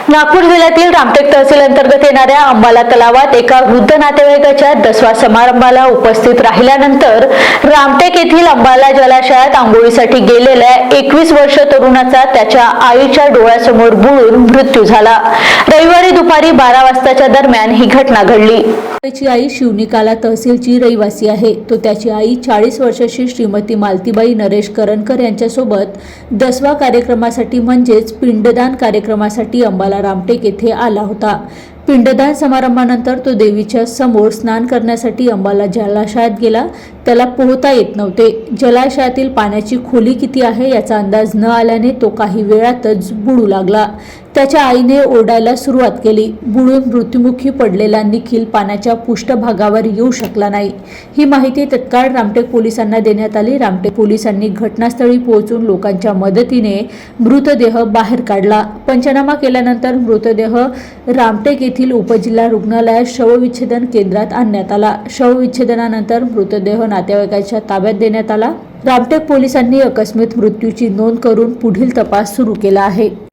नागपूर जिल्ह्यातील रामटेक तहसील अंतर्गत येणाऱ्या अंबाला तलावात एका वृद्ध नातेवाईकाच्या दसवा समारंभाला उपस्थित राहिल्यानंतर रामटेक येथील अंबाला जलाशयात आंघोळीसाठी गेलेल्या 21 वर्ष तरुणाचा त्याच्या आईच्या डोळ्यासमोर बुडून मृत्यू झाला। रविवारी दुपारी 12 वाजताच्या दरम्यान ही घटना घडली। त्याची आई शिवनिकाला तहसीलची रहिवासी आहे। तो त्याची आई 40 वर्षाची श्रीमती मालतीबाई नरेश करणकर यांच्यासोबत दसवा कार्यक्रमासाठी म्हणजेच पिंडदान कार्यक्रमासाठी अंबाला रामटेक येथे आला होता। पिंडदान समारंभानंतर तो देवीच्या समोर स्नान करण्यासाठी अंबाला जलाशयात गेला। त्याला पोहता येत नव्हते। जलाशयातील पाण्याची खोली किती आहे याचा अंदाज न आल्याने तो काही वेळातच बुडू लागला। त्याच्या आईने ओरडायला सुरुवात केली। बुडून मृत्युमुखी पडलेला निखिल पाण्याच्या पृष्ठभागावर येऊ शकला नाही। ही माहिती तत्काळ रामटेक पोलिसांना देण्यात आली। रामटेक पोलिसांनी घटनास्थळी पोहोचून लोकांच्या मदतीने मृतदेह बाहेर काढला। पंचनामा केल्यानंतर मृतदेह रामटेक येथील उपजिल्हा रुग्णालयात शवविच्छेदन केंद्रात आणण्यात आला। शवविच्छेदनानंतर मृतदेह नातेवाईकांच्या ताब्यात देण्यात आला। रामटेक पोलिसांनी आकस्मिक मृत्यूची नोंद करून पुढील तपास सुरू केला आहे।